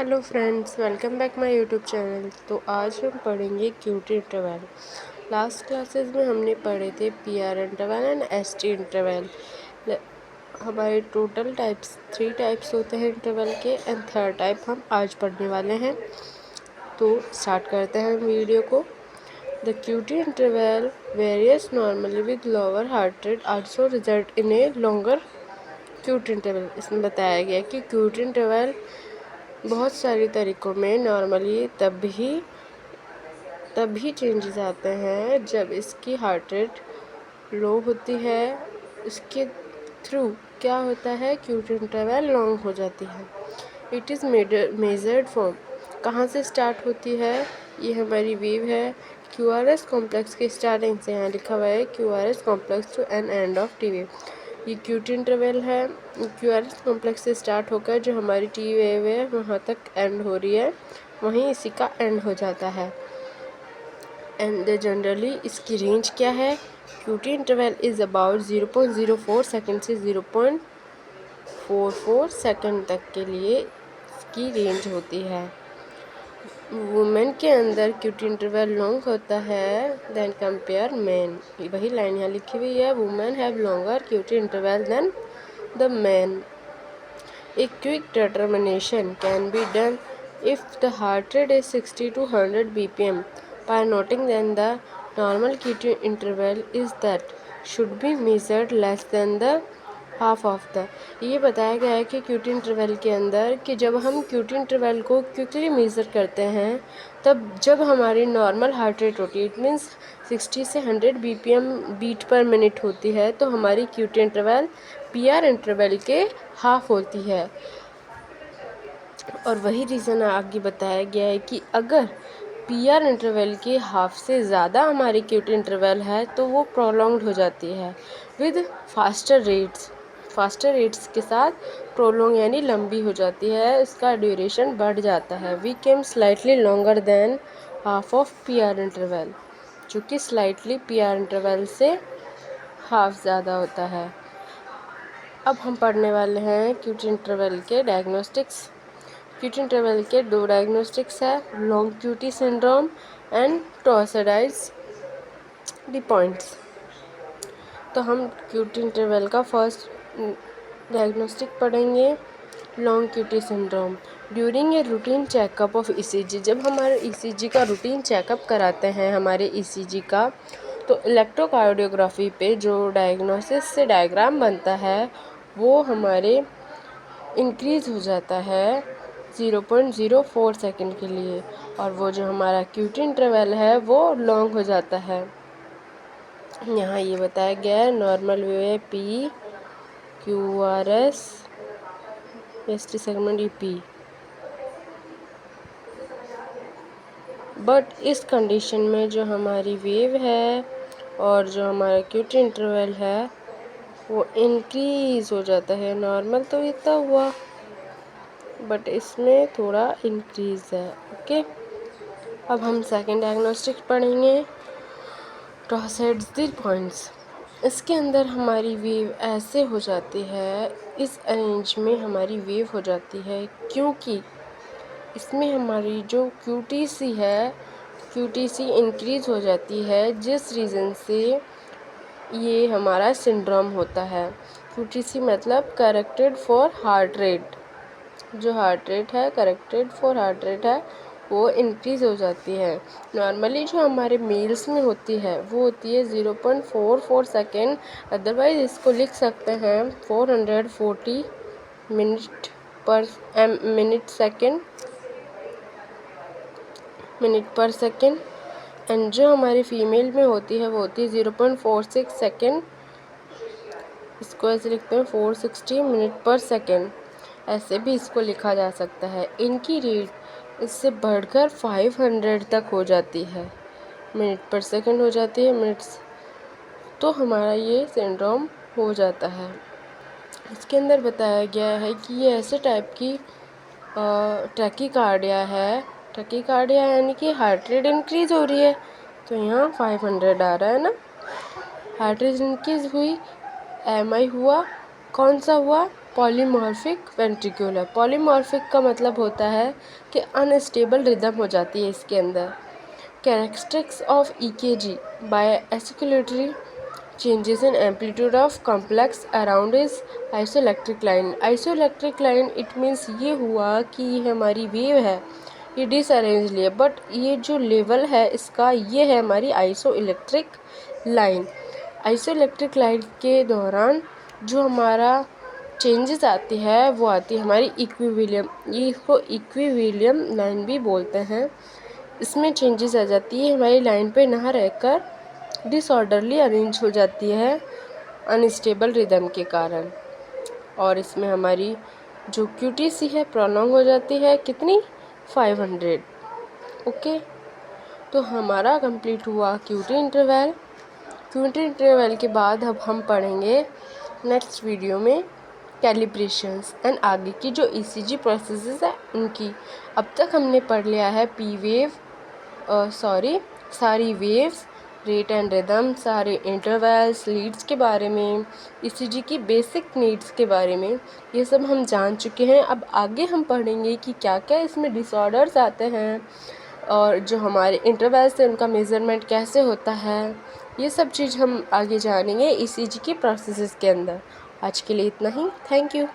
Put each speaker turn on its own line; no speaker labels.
Hello friends, welcome back my YouTube channel. तो आज हम पढ़ेंगे क्यूटी इंटरवल। लास्ट क्लासेस में हमने पढ़े थे PR interval and ST interval. हमारे टोटल टाइप्स 3 टाइप्स होते हैं इंटरवल के, एंड थर्ड टाइप हम आज पढ़ने वाले हैं। तो स्टार्ट करते हैं वीडियो को। The QT interval various normally with lower heart rate also result in a longer QT interval. इसमें बताया गया कि क्यूटी इंटरवल बहुत सारे तरीक़ों में नॉर्मली तभी चेंजेस आते हैं जब इसकी हार्ट रेट लो होती है। इसके थ्रू क्या होता है, क्यूटी इंटरवल लॉन्ग हो जाती है। इट इज़ मेजर्ड फ्रॉम, कहाँ से स्टार्ट होती है, ये हमारी वेव है क्यूआरएस कॉम्प्लेक्स के स्टार्टिंग से। यहाँ लिखा हुआ है QRS complex to an end of T wave. ये क्यूटी इंटरवल है, क्यूआरएस कॉम्प्लेक्स से स्टार्ट होकर जो हमारी टी वेव है वहाँ तक एंड हो रही है, वहीं इसी का एंड हो जाता है। एंड जनरली इसकी रेंज क्या है, QT interval is about 0.04 second से 0.44 सेकेंड तक के लिए इसकी रेंज होती है। वुमेन के अंदर क्यूटी इंटरवल लॉन्ग होता है देन कंपेयर मैन। वही लाइन यहाँ लिखी हुई है, women have longer QT interval than the man. A quick determination can be done if the heart rate is 60 to 100 bpm by noting then the normal QT interval is that should be measured less than the half of the. ये बताया गया है कि cutie interval के अंदर कि जब हम क्यूटी इंटरवल को क्विकली मेज़र करते हैं तब जब हमारी नॉर्मल हार्ट रेट होती है, इट मीन्स 60 से 100 बीपीएम बीट पर मिनट होती है, तो हमारी क्यूटी इंटरवल पीआर इंटरवल के हाफ होती है। और वही रीज़न आगे बताया गया है कि अगर पीआर इंटरवल के हाफ से ज़्यादा हमारी क्यूटी इंटरवल है तो वो प्रोलॉन्ग्ड हो जाती है विद फास्टर रेट्स के साथ प्रोलॉन्ग यानी लंबी हो जाती है, इसका ड्यूरेशन बढ़ जाता है। We came slightly longer than half of PR interval, जो कि स्लाइटली पीआर इंटरवल से हाफ ज़्यादा होता है। अब हम पढ़ने वाले हैं क्यूटी इंटरवल के डायग्नोस्टिक्स। क्यूटी इंटरवल के 2 डायग्नोस्टिक्स है, long QT syndrome and torsades de pointes. तो हम क्यूटी इंटरवल का फर्स्ट डायग्नोस्टिक पढ़ेंगे, long QT syndrome. During a routine checkup of ECG, जब हमारे ईसीजी का रूटीन चेकअप कराते हैं हमारे ईसीजी का, तो इलेक्ट्रोकार्डियोग्राफी पे जो डायग्नोसिस से डायग्राम बनता है वो हमारे इंक्रीज़ हो जाता है 0.04 सेकेंड के लिए, और वो जो हमारा क्यूटी इंटरवल है वो लॉन्ग हो जाता है। यहाँ ये बताया गया है नॉर्मल वेव है P Q R S S T segment P. But इस कंडीशन में जो हमारी वेव है और जो हमारा क्यूटी इंटरवल है वो इंक्रीज़ हो जाता है। नॉर्मल तो इतना हुआ बट इसमें थोड़ा इंक्रीज़ है। ओके, अब हम सेकेंड डायग्नोस्टिक पढ़ेंगे, टॉर्सिडाइज द पॉइंट्स। इसके अंदर हमारी वेव ऐसे हो जाती है, इस अरेंज में हमारी वेव हो जाती है क्योंकि इसमें हमारी जो क्यूटीसी है, क्यूटीसी इंक्रीज़ हो जाती है, जिस रीज़न से ये हमारा सिंड्रोम होता है। क्यूटीसी मतलब करेक्टेड फॉर हार्ट रेट, जो हार्ट रेट है करेक्टेड फॉर हार्ट रेट है वो इंक्रीज़ हो जाती है। नॉर्मली जो हमारे मेल्स में होती है वो होती है 0.44 सेकेंड, अदरवाइज इसको लिख सकते हैं 440 मिनट पर सेकेंड। एंड जो हमारी फीमेल में होती है वो होती है 0.46 सेकेंड, इसको ऐसे लिखते हैं 460 मिनट पर सेकेंड, ऐसे भी इसको लिखा जा सकता है। इनकी रेट इससे बढ़कर 500 तक हो जाती है, मिनट पर सेकेंड हो जाती है मिनट्स, तो हमारा ये सिंड्रोम हो जाता है। इसके अंदर बताया गया है कि ये ऐसे टाइप की टैकीकार्डिया है। टैकीकार्डिया यानी कि हार्ट रेट इंक्रीज़ हो रही है, तो यहाँ 500 आ रहा है ना। हार्ट रेट इंक्रीज़ हुई, एमआई हुआ, कौन सा हुआ, पॉलीमॉर्फिक वेंट्रिकुलर। पॉलीमॉर्फिक का मतलब होता है कि अनस्टेबल रिदम हो जाती है इसके अंदर। Characteristics of EKG by oscillatory changes in amplitude of complex around is isoelectric line। isoelectric line it means ये हुआ कि ये हमारी वेव है ये डिसअरेंज लिए, बट ये जो लेवल है इसका ये है हमारी आइसोइलेक्ट्रिक लाइन। आइसोइलेक्ट्रिक लाइन के दौरान जो हमारा चेंजेस आती है वो आती है हमारी इक्विलिब्रियम, ये इसको इक्विलिब्रियम लाइन भी बोलते हैं। इसमें चेंजेस आ जाती है हमारी लाइन पे ना रहकर डिसऑर्डरली अरेंज हो जाती है अनस्टेबल रिदम के कारण, और इसमें हमारी जो क्यूटीसी है प्रोलॉन्ग हो जाती है कितनी 500। ओके, तो हमारा कंप्लीट हुआ क्यूटी इंटरवल। क्यूटी इंटरवल के बाद अब हम पढ़ेंगे नेक्स्ट वीडियो में कैलिब्रेशंस एंड आगे की जो ईसीजी प्रोसेसेस है उनकी। अब तक हमने पढ़ लिया है पी वेव सारी वेव्स, रेट एंड रिदम, सारे इंटरवल्स, लीड्स के बारे में, ईसीजी की बेसिक नीड्स के बारे में, ये सब हम जान चुके हैं। अब आगे हम पढ़ेंगे कि क्या क्या इसमें डिसऑर्डर्स आते हैं और जो हमारे इंटरवल्स हैं उनका मेज़रमेंट कैसे होता है, ये सब चीज़ हम आगे जानेंगे ईसीजी की प्रोसेसेस के अंदर। आज के लिए इतना ही, थैंक यू।